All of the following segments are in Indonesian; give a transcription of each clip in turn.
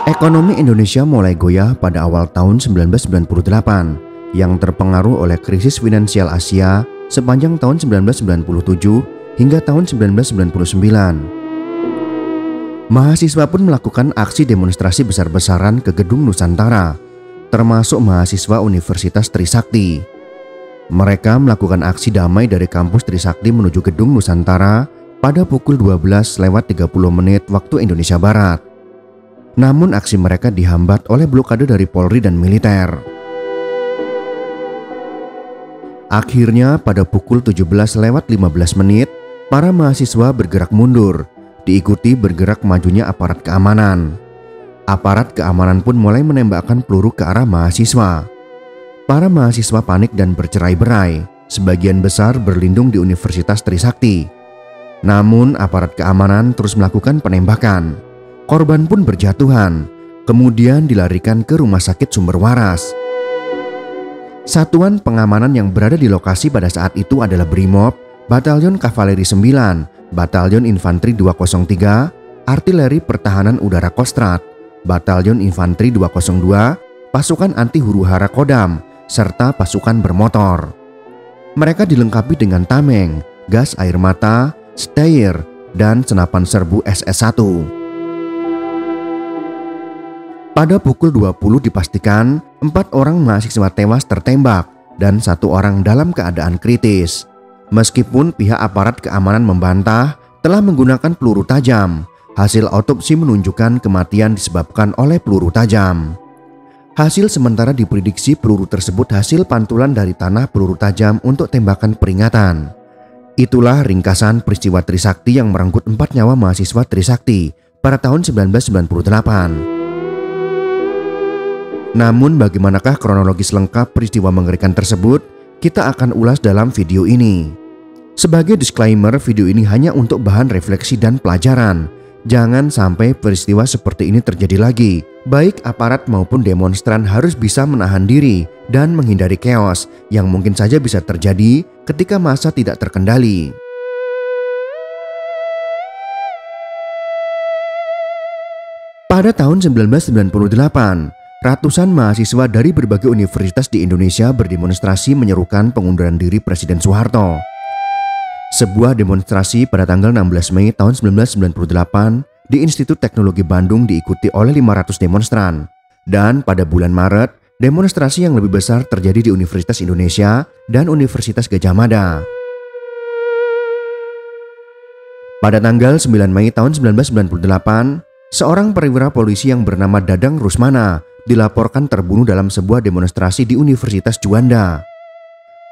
Ekonomi Indonesia mulai goyah pada awal tahun 1998 yang terpengaruh oleh krisis finansial Asia sepanjang tahun 1997 hingga tahun 1999. Mahasiswa pun melakukan aksi demonstrasi besar-besaran ke Gedung Nusantara, termasuk mahasiswa Universitas Trisakti. Mereka melakukan aksi damai dari kampus Trisakti menuju Gedung Nusantara pada pukul 12:30 waktu Indonesia Barat. Namun aksi mereka dihambat oleh blokade dari Polri dan militer. Akhirnya pada pukul 17:15 para mahasiswa bergerak mundur, diikuti bergerak majunya aparat keamanan. Aparat keamanan pun mulai menembakkan peluru ke arah mahasiswa. Para mahasiswa panik dan bercerai-berai, sebagian besar berlindung di Universitas Trisakti. Namun aparat keamanan terus melakukan penembakan. Korban pun berjatuhan, kemudian dilarikan ke Rumah Sakit Sumber Waras. Satuan pengamanan yang berada di lokasi pada saat itu adalah Brimob, Batalion Kavaleri 9, Batalion Infanteri 203, Artileri Pertahanan Udara Kostrat, Batalion Infanteri 202, pasukan anti huru-hara Kodam, serta pasukan bermotor. Mereka dilengkapi dengan tameng, gas air mata, steyr, dan senapan serbu SS-1. Pada pukul 20 dipastikan 4 orang mahasiswa tewas tertembak dan 1 orang dalam keadaan kritis. Meskipun pihak aparat keamanan membantah telah menggunakan peluru tajam, hasil otopsi menunjukkan kematian disebabkan oleh peluru tajam. Hasil sementara diprediksi peluru tersebut hasil pantulan dari tanah peluru tajam untuk tembakan peringatan. Itulah ringkasan peristiwa Trisakti yang merenggut 4 nyawa mahasiswa Trisakti pada tahun 1998. Namun bagaimanakah kronologis lengkap peristiwa mengerikan tersebut? Kita akan ulas dalam video ini. Sebagai disclaimer, video ini hanya untuk bahan refleksi dan pelajaran. Jangan sampai peristiwa seperti ini terjadi lagi. Baik aparat maupun demonstran harus bisa menahan diri dan menghindari chaos yang mungkin saja bisa terjadi ketika massa tidak terkendali. Pada tahun 1998, ratusan mahasiswa dari berbagai universitas di Indonesia berdemonstrasi menyerukan pengunduran diri Presiden Soeharto. Sebuah demonstrasi pada tanggal 16 Mei tahun 1998 di Institut Teknologi Bandung diikuti oleh 500 demonstran. Dan pada bulan Maret, demonstrasi yang lebih besar terjadi di Universitas Indonesia dan Universitas Gadjah Mada. Pada tanggal 9 Mei tahun 1998, seorang perwira polisi yang bernama Dadang Rusmana dilaporkan terbunuh dalam sebuah demonstrasi di Universitas Juanda.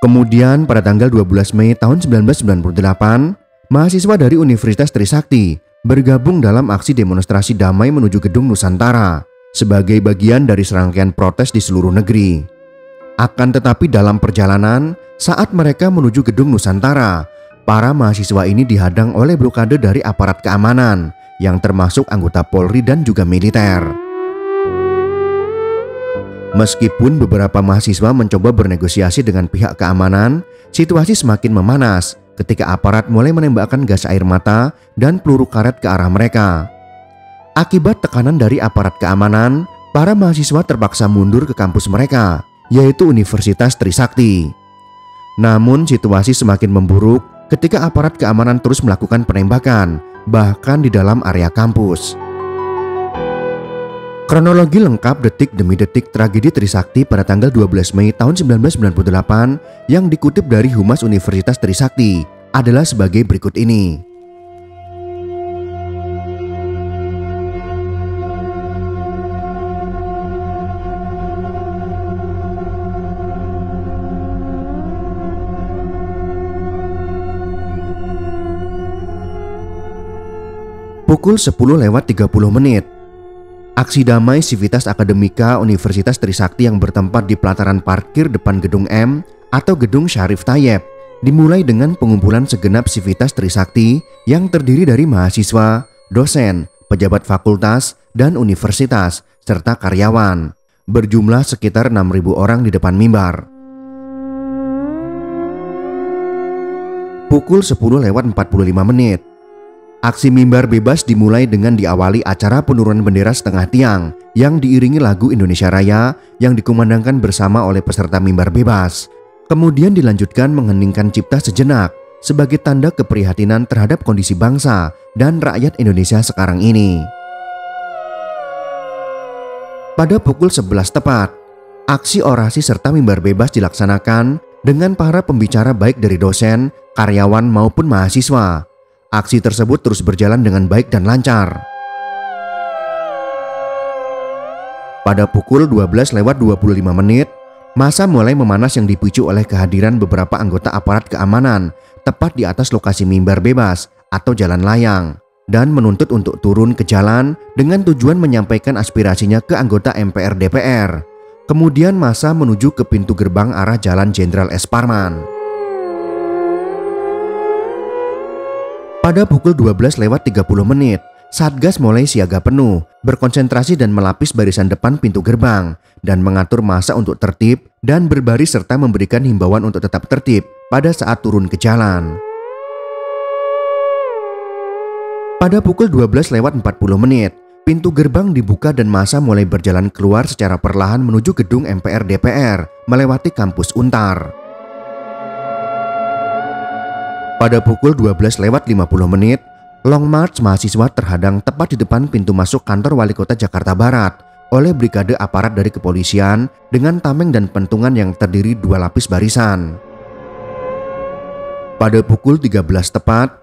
Kemudian pada tanggal 12 Mei tahun 1998, mahasiswa dari Universitas Trisakti bergabung dalam aksi demonstrasi damai menuju Gedung Nusantara sebagai bagian dari serangkaian protes di seluruh negeri. Akan tetapi dalam perjalanan, saat mereka menuju Gedung Nusantara, para mahasiswa ini dihadang oleh blokade dari aparat keamanan yang termasuk anggota Polri dan juga militer. Meskipun beberapa mahasiswa mencoba bernegosiasi dengan pihak keamanan, situasi semakin memanas ketika aparat mulai menembakkan gas air mata dan peluru karet ke arah mereka. Akibat tekanan dari aparat keamanan, para mahasiswa terpaksa mundur ke kampus mereka, yaitu Universitas Trisakti. Namun situasi semakin memburuk ketika aparat keamanan terus melakukan penembakan, bahkan di dalam area kampus. Kronologi lengkap detik demi detik tragedi Trisakti pada tanggal 12 Mei tahun 1998 yang dikutip dari Humas Universitas Trisakti adalah sebagai berikut ini. Pukul 10:30. Aksi damai Civitas Akademika Universitas Trisakti yang bertempat di pelataran parkir depan Gedung M atau Gedung Syarif Tayeb dimulai dengan pengumpulan segenap Civitas Trisakti yang terdiri dari mahasiswa, dosen, pejabat fakultas, dan universitas, serta karyawan. Berjumlah sekitar 6.000 orang di depan mimbar. Pukul 10:45. Aksi mimbar bebas dimulai dengan diawali acara penurunan bendera setengah tiang yang diiringi lagu Indonesia Raya yang dikumandangkan bersama oleh peserta mimbar bebas. Kemudian dilanjutkan mengheningkan cipta sejenak sebagai tanda keprihatinan terhadap kondisi bangsa dan rakyat Indonesia sekarang ini. Pada pukul 11 tepat, aksi orasi serta mimbar bebas dilaksanakan dengan para pembicara baik dari dosen, karyawan maupun mahasiswa. Aksi tersebut terus berjalan dengan baik dan lancar. Pada pukul 12:25, massa mulai memanas yang dipicu oleh kehadiran beberapa anggota aparat keamanan tepat di atas lokasi mimbar bebas atau jalan layang dan menuntut untuk turun ke jalan dengan tujuan menyampaikan aspirasinya ke anggota MPR DPR. Kemudian massa menuju ke pintu gerbang arah Jalan Jenderal S. Parman. Pada pukul 12:30, Satgas mulai siaga penuh, berkonsentrasi dan melapis barisan depan pintu gerbang, dan mengatur massa untuk tertib dan berbaris serta memberikan himbauan untuk tetap tertib pada saat turun ke jalan. Pada pukul 12:40, pintu gerbang dibuka dan massa mulai berjalan keluar secara perlahan menuju gedung MPR DPR melewati kampus Untar. Pada pukul 12:50, Long March mahasiswa terhadang tepat di depan pintu masuk kantor Wali Kota Jakarta Barat oleh brigade aparat dari kepolisian dengan tameng dan pentungan yang terdiri 2 lapis barisan. Pada pukul 13 tepat,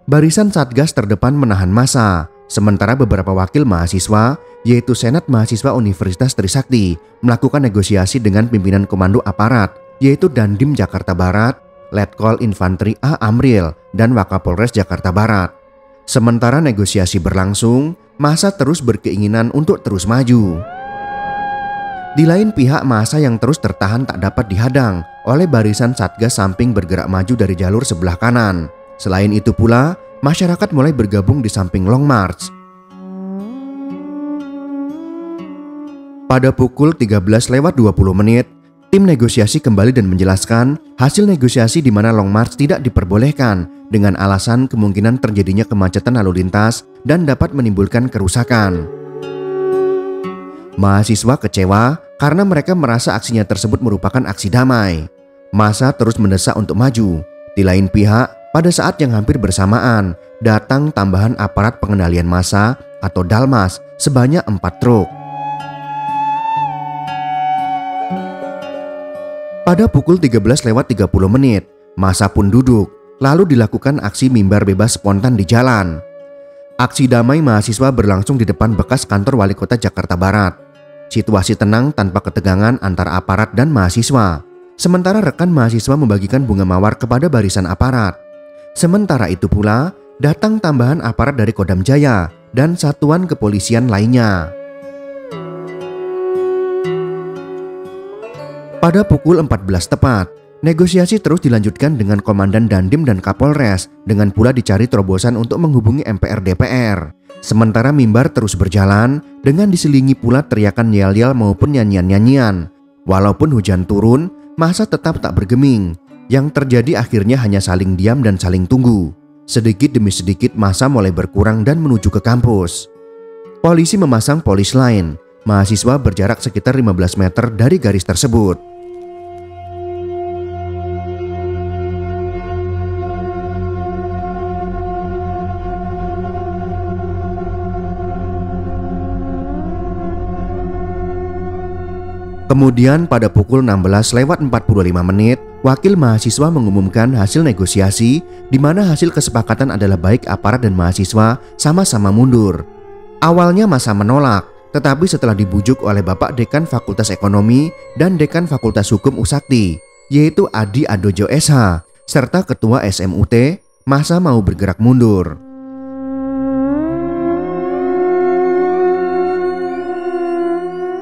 barisan Satgas terdepan menahan massa, sementara beberapa wakil mahasiswa, yaitu Senat Mahasiswa Universitas Trisakti, melakukan negosiasi dengan pimpinan komando aparat, yaitu Dandim Jakarta Barat, Letkol Infantri A. Amril, dan Wakapolres Jakarta Barat. Sementara negosiasi berlangsung, massa terus berkeinginan untuk terus maju. Di lain pihak, massa yang terus tertahan tak dapat dihadang oleh barisan Satgas samping bergerak maju dari jalur sebelah kanan. Selain itu pula, masyarakat mulai bergabung di samping Long March. Pada pukul 13:20, tim negosiasi kembali dan menjelaskan hasil negosiasi di mana Long March tidak diperbolehkan dengan alasan kemungkinan terjadinya kemacetan lalu lintas dan dapat menimbulkan kerusakan. Mahasiswa kecewa karena mereka merasa aksinya tersebut merupakan aksi damai. Massa terus mendesak untuk maju. Di lain pihak, pada saat yang hampir bersamaan, datang tambahan aparat pengendalian massa atau Dalmas sebanyak 4 truk. Pada pukul 13:30, massa pun duduk, lalu dilakukan aksi mimbar bebas spontan di jalan. Aksi damai mahasiswa berlangsung di depan bekas kantor Wali Kota Jakarta Barat. Situasi tenang tanpa ketegangan antara aparat dan mahasiswa. Sementara rekan mahasiswa membagikan bunga mawar kepada barisan aparat. Sementara itu pula, datang tambahan aparat dari Kodam Jaya dan satuan kepolisian lainnya. Pada pukul 14 tepat, negosiasi terus dilanjutkan dengan Komandan Dandim dan Kapolres, dengan pula dicari terobosan untuk menghubungi MPR DPR. Sementara mimbar terus berjalan dengan diselingi pula teriakan yel-yel maupun nyanyian-nyanyian. Walaupun hujan turun, massa tetap tak bergeming. Yang terjadi akhirnya hanya saling diam dan saling tunggu. Sedikit demi sedikit massa mulai berkurang dan menuju ke kampus. Polisi memasang polis line. Mahasiswa berjarak sekitar 15 meter dari garis tersebut. Kemudian pada pukul 16:45, wakil mahasiswa mengumumkan hasil negosiasi di mana hasil kesepakatan adalah baik aparat dan mahasiswa sama-sama mundur. Awalnya massa menolak, tetapi setelah dibujuk oleh Bapak Dekan Fakultas Ekonomi dan Dekan Fakultas Hukum Usakti, yaitu Adi Adojo SH, serta Ketua SMUT, massa mau bergerak mundur.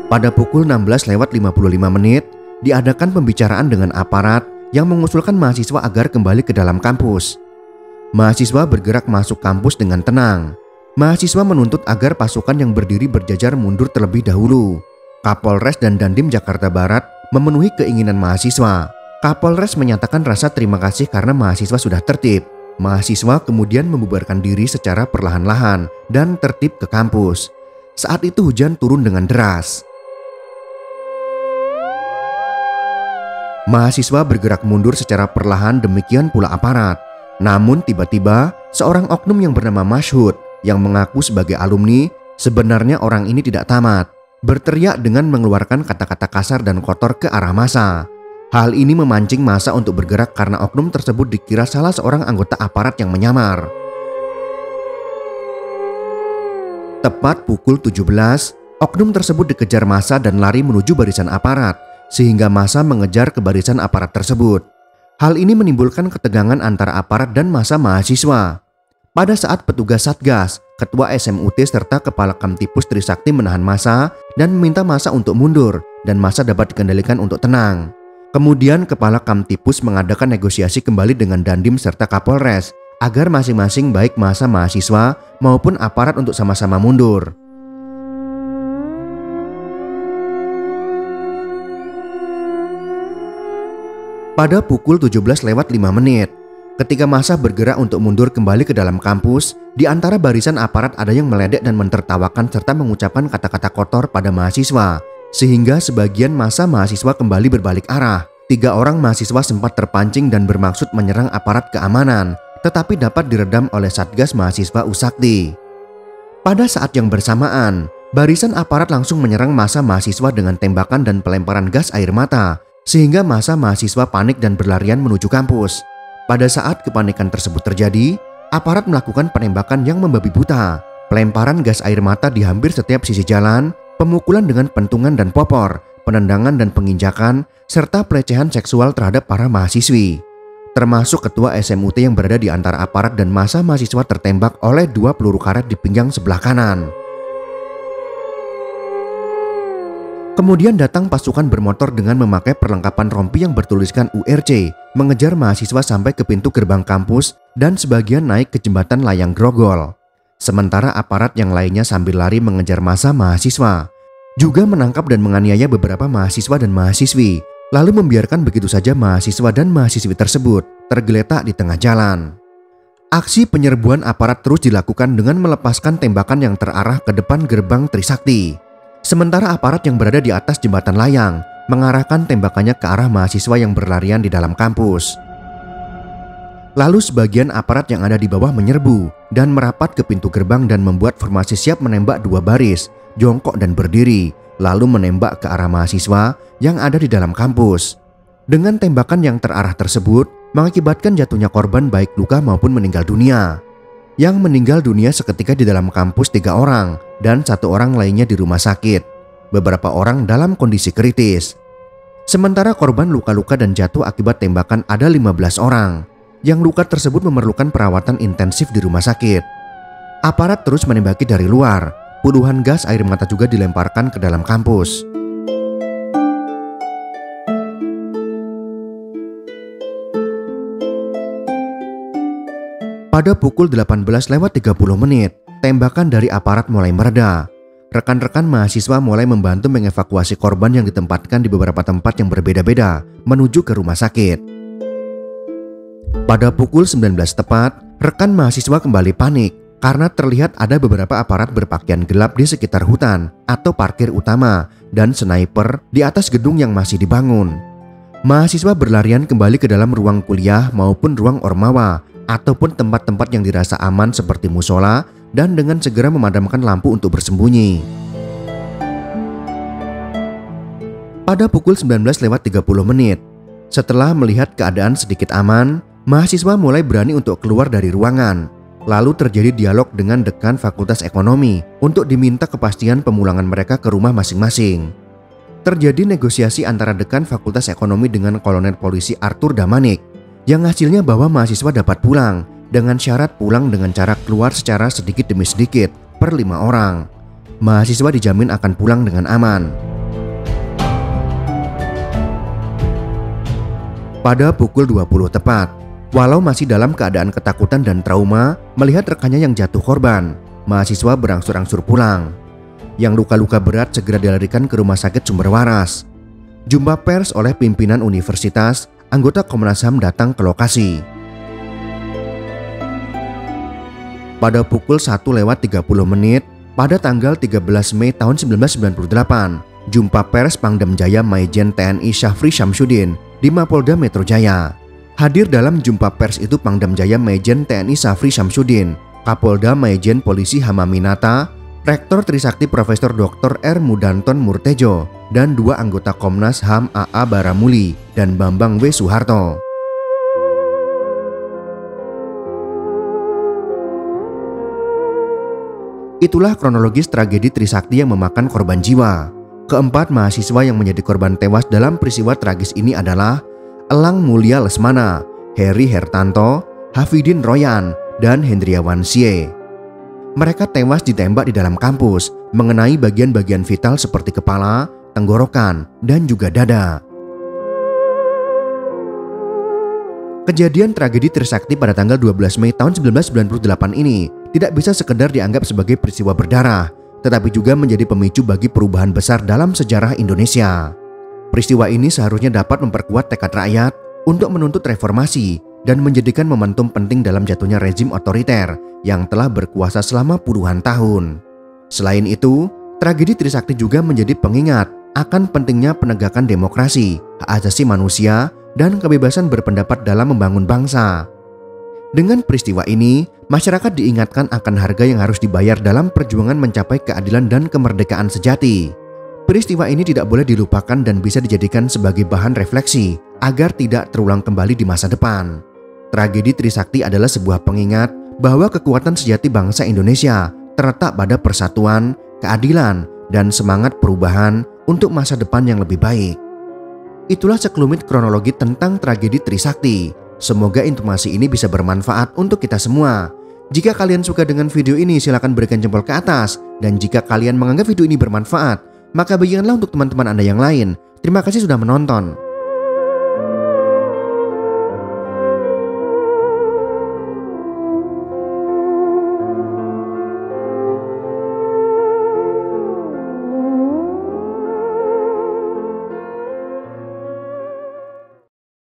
Pada pukul 16:55, diadakan pembicaraan dengan aparat yang mengusulkan mahasiswa agar kembali ke dalam kampus. Mahasiswa bergerak masuk kampus dengan tenang. Mahasiswa menuntut agar pasukan yang berdiri berjajar mundur terlebih dahulu. Kapolres dan Dandim Jakarta Barat memenuhi keinginan mahasiswa. Kapolres menyatakan rasa terima kasih karena mahasiswa sudah tertib. Mahasiswa kemudian membubarkan diri secara perlahan-lahan dan tertib ke kampus. Saat itu hujan turun dengan deras. Mahasiswa bergerak mundur secara perlahan, demikian pula aparat. Namun tiba-tiba seorang oknum yang bernama Mashhud yang mengaku sebagai alumni, sebenarnya orang ini tidak tamat, berteriak dengan mengeluarkan kata-kata kasar dan kotor ke arah massa. Hal ini memancing massa untuk bergerak karena oknum tersebut dikira salah seorang anggota aparat yang menyamar. Tepat pukul 17, oknum tersebut dikejar massa dan lari menuju barisan aparat, sehingga massa mengejar ke barisan aparat tersebut. Hal ini menimbulkan ketegangan antara aparat dan massa mahasiswa. Pada saat petugas Satgas, Ketua SMUT serta Kepala Kamtipus Trisakti menahan massa dan meminta massa untuk mundur dan massa dapat dikendalikan untuk tenang. Kemudian Kepala Kamtipus mengadakan negosiasi kembali dengan Dandim serta Kapolres agar masing-masing baik massa mahasiswa maupun aparat untuk sama-sama mundur. Pada pukul 17:05, ketika massa bergerak untuk mundur kembali ke dalam kampus, di antara barisan aparat ada yang meledek dan mentertawakan serta mengucapkan kata-kata kotor pada mahasiswa, sehingga sebagian massa mahasiswa kembali berbalik arah. 3 orang mahasiswa sempat terpancing dan bermaksud menyerang aparat keamanan, tetapi dapat diredam oleh Satgas Mahasiswa Usakti. Pada saat yang bersamaan, barisan aparat langsung menyerang massa mahasiswa dengan tembakan dan pelemparan gas air mata, sehingga massa mahasiswa panik dan berlarian menuju kampus. Pada saat kepanikan tersebut terjadi, aparat melakukan penembakan yang membabi buta, pelemparan gas air mata di hampir setiap sisi jalan, pemukulan dengan pentungan dan popor, penendangan dan penginjakan, serta pelecehan seksual terhadap para mahasiswi. Termasuk Ketua SMUT yang berada di antara aparat dan massa mahasiswa tertembak oleh 2 peluru karet di pinggang sebelah kanan. Kemudian datang pasukan bermotor dengan memakai perlengkapan rompi yang bertuliskan URC, mengejar mahasiswa sampai ke pintu gerbang kampus dan sebagian naik ke jembatan layang Grogol. Sementara aparat yang lainnya sambil lari mengejar massa mahasiswa. Juga menangkap dan menganiaya beberapa mahasiswa dan mahasiswi, lalu membiarkan begitu saja mahasiswa dan mahasiswi tersebut tergeletak di tengah jalan. Aksi penyerbuan aparat terus dilakukan dengan melepaskan tembakan yang terarah ke depan gerbang Trisakti. Sementara aparat yang berada di atas jembatan layang mengarahkan tembakannya ke arah mahasiswa yang berlarian di dalam kampus. Lalu sebagian aparat yang ada di bawah menyerbu dan merapat ke pintu gerbang dan membuat formasi siap menembak 2 baris, jongkok dan berdiri, lalu menembak ke arah mahasiswa yang ada di dalam kampus. Dengan tembakan yang terarah tersebut mengakibatkan jatuhnya korban baik luka maupun meninggal dunia. Yang meninggal dunia seketika di dalam kampus 3 orang dan 1 orang lainnya di rumah sakit. Beberapa orang dalam kondisi kritis. Sementara korban luka-luka dan jatuh akibat tembakan ada 15 orang. Yang luka tersebut memerlukan perawatan intensif di rumah sakit. Aparat terus menembaki dari luar. Puluhan gas air mata juga dilemparkan ke dalam kampus. Pada pukul 18:30, tembakan dari aparat mulai mereda. Rekan-rekan mahasiswa mulai membantu mengevakuasi korban yang ditempatkan di beberapa tempat yang berbeda-beda menuju ke rumah sakit. Pada pukul 19 tepat, rekan mahasiswa kembali panik karena terlihat ada beberapa aparat berpakaian gelap di sekitar hutan atau parkir utama dan sniper di atas gedung yang masih dibangun. Mahasiswa berlarian kembali ke dalam ruang kuliah maupun ruang ormawa ataupun tempat-tempat yang dirasa aman seperti musola dan dengan segera memadamkan lampu untuk bersembunyi. Pada pukul 19:30, setelah melihat keadaan sedikit aman, mahasiswa mulai berani untuk keluar dari ruangan. Lalu terjadi dialog dengan dekan Fakultas Ekonomi untuk diminta kepastian pemulangan mereka ke rumah masing-masing. Terjadi negosiasi antara dekan Fakultas Ekonomi dengan Kolonel Polisi Arthur Damanik, yang hasilnya bahwa mahasiswa dapat pulang dengan syarat pulang dengan cara keluar secara sedikit demi sedikit per 5 orang. Mahasiswa dijamin akan pulang dengan aman. Pada pukul 20 tepat, walau masih dalam keadaan ketakutan dan trauma melihat rekannya yang jatuh korban, mahasiswa berangsur-angsur pulang. Yang luka-luka berat segera dilarikan ke rumah sakit Sumber Waras. Jumpa pers oleh pimpinan universitas, anggota Komnas HAM datang ke lokasi. Pada pukul 1:30 pada tanggal 13 Mei tahun 1998, jumpa pers Pangdam Jaya Maijen TNI Syafri Syamsuddin di Mapolda Metro Jaya. Hadir dalam jumpa pers itu Pangdam Jaya Maijen TNI Syafri Syamsuddin, Kapolda Maijen Polisi Hamaminata, Rektor Trisakti Profesor Dr. R. Mudanton Murtejo, dan 2 anggota Komnas HAM AA Baramuli dan Bambang W. Suharto. Itulah kronologis tragedi Trisakti yang memakan korban jiwa. Keempat mahasiswa yang menjadi korban tewas dalam peristiwa tragis ini adalah Elang Mulia Lesmana, Heri Hertanto, Hafidin Royan, dan Hendriawan Sie. Mereka tewas ditembak di dalam kampus, mengenai bagian-bagian vital seperti kepala, tenggorokan, dan juga dada. Kejadian tragedi Trisakti pada tanggal 12 Mei tahun 1998 ini tidak bisa sekedar dianggap sebagai peristiwa berdarah, tetapi juga menjadi pemicu bagi perubahan besar dalam sejarah Indonesia. Peristiwa ini seharusnya dapat memperkuat tekad rakyat untuk menuntut reformasi dan menjadikan momentum penting dalam jatuhnya rezim otoriter yang telah berkuasa selama puluhan tahun. Selain itu, tragedi Trisakti juga menjadi pengingat akan pentingnya penegakan demokrasi, hak asasi manusia, dan kebebasan berpendapat dalam membangun bangsa. Dengan peristiwa ini, masyarakat diingatkan akan harga yang harus dibayar dalam perjuangan mencapai keadilan dan kemerdekaan sejati. Peristiwa ini tidak boleh dilupakan dan bisa dijadikan sebagai bahan refleksi agar tidak terulang kembali di masa depan. Tragedi Trisakti adalah sebuah pengingat bahwa kekuatan sejati bangsa Indonesia terletak pada persatuan, keadilan, dan semangat perubahan untuk masa depan yang lebih baik. Itulah sekelumit kronologi tentang tragedi Trisakti. Semoga informasi ini bisa bermanfaat untuk kita semua. Jika kalian suka dengan video ini, silakan berikan jempol ke atas. Dan jika kalian menganggap video ini bermanfaat, maka bagikanlah untuk teman-teman Anda yang lain. Terima kasih sudah menonton.